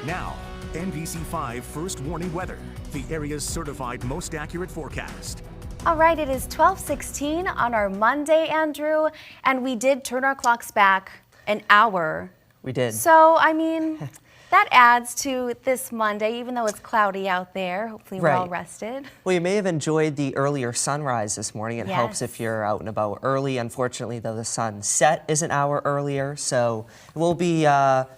Now, NBC5 First Warning Weather, the area's certified most accurate forecast. All right, it is 12:16 on our Monday, Andrew, and we did turn our clocks back an hour. We did. So, I mean, that adds to this Monday, even though it's cloudy out there. Hopefully we're all rested. Well, you may have enjoyed the earlier sunrise this morning. It helps if you're out and about early. Unfortunately, though, the sunset is an hour earlier, so it will be,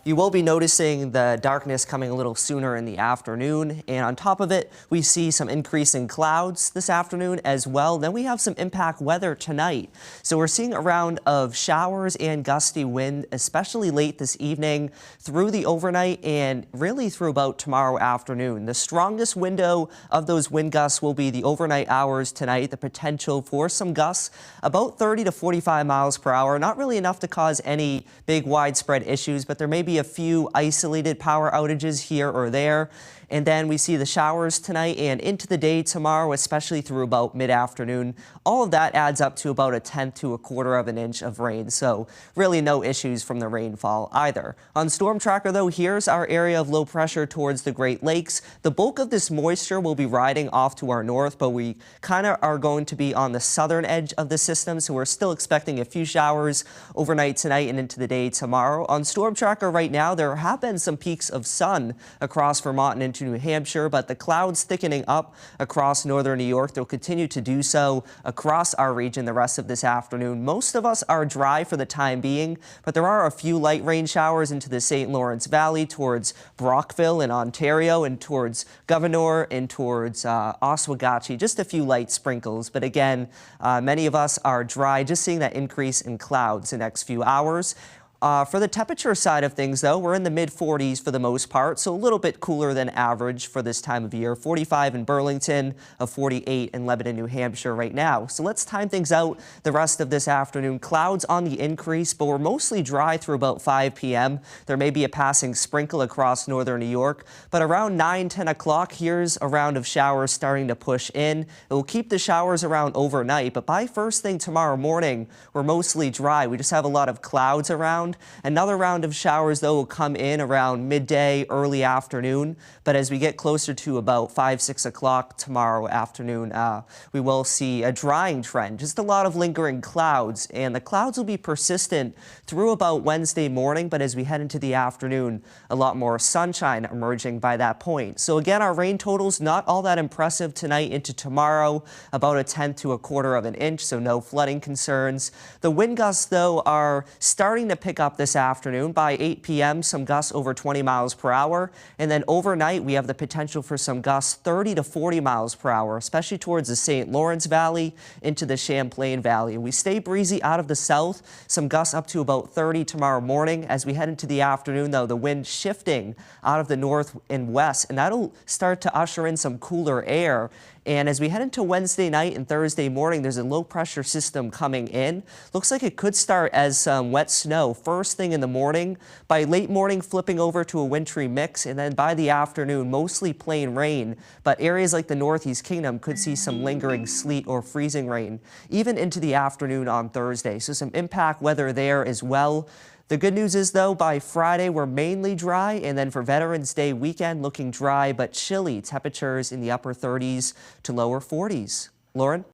you will be noticing the darkness coming a little sooner in the afternoon. And on top of it, we see some increase in clouds this afternoon as well. Then we have some impact weather tonight. So we're seeing a round of showers and gusty wind, especially late this evening through the overnight and really through about tomorrow afternoon. The strongest window of those wind gusts will be the overnight hours tonight. The potential for some gusts about 30 to 45 miles per hour. Not really enough to cause any big widespread issues, but there may be a few isolated power outages here or there. And then we see the showers tonight and into the day tomorrow, especially through about mid-afternoon. All of that adds up to about 1/10 to 1/4 of an inch of rain. So really no issues from the rainfall either. On Storm Tracker, though, here's our area of low pressure towards the Great Lakes. The bulk of this moisture will be riding off to our north, but we kind of are going to be on the southern edge of the system. So we're still expecting a few showers overnight tonight and into the day tomorrow. On Storm Tracker right now, there have been some peaks of sun across Vermont and into New Hampshire, but the clouds thickening up across northern New York. They'll continue to do so across our region the rest of this afternoon. Most of us are dry for the time being, but there are a few light rain showers into the St. Lawrence Valley towards Brockville in Ontario and towards Governor and towards Oswegatchie. Just a few light sprinkles, but again, many of us are dry, just seeing that increase in clouds the next few hours. For the temperature side of things, though, we're in the mid-40s for the most part, so a little bit cooler than average for this time of year. 45 in Burlington, 48 in Lebanon, New Hampshire right now. So let's time things out the rest of this afternoon. Clouds on the increase, but we're mostly dry through about 5 p.m. There may be a passing sprinkle across northern New York, but around 9, 10 o'clock, here's a round of showers starting to push in. It will keep the showers around overnight, but by first thing tomorrow morning, we're mostly dry. We just have a lot of clouds around. Another round of showers, though, will come in around midday, early afternoon. But as we get closer to about 5, 6 o'clock tomorrow afternoon, we will see a drying trend. Just a lot of lingering clouds, and the clouds will be persistent through about Wednesday morning. But as we head into the afternoon, a lot more sunshine emerging by that point. So again, our rain totals not all that impressive tonight into tomorrow, about 1/10 to 1/4 of an inch, so no flooding concerns. The wind gusts, though, are starting to pick up this afternoon. By 8 p.m., some gusts over 20 miles per hour. And then overnight, we have the potential for some gusts 30 to 40 miles per hour, especially towards the St. Lawrence Valley into the Champlain Valley. And we stay breezy out of the south, some gusts up to about 30 tomorrow morning. As we head into the afternoon, though, the wind shifting out of the north and west, and that'll start to usher in some cooler air. And as we head into Wednesday night and Thursday morning, there's a low pressure system coming in. Looks like it could start as some wet snow first thing in the morning. By late morning, flipping over to a wintry mix. And then by the afternoon, mostly plain rain. But areas like the Northeast Kingdom could see some lingering sleet or freezing rain, even into the afternoon on Thursday. So some impact weather there as well. The good news is, though, by Friday, we're mainly dry, and then for Veterans Day weekend, looking dry but chilly. Temperatures in the upper 30s to lower 40s. Lauren?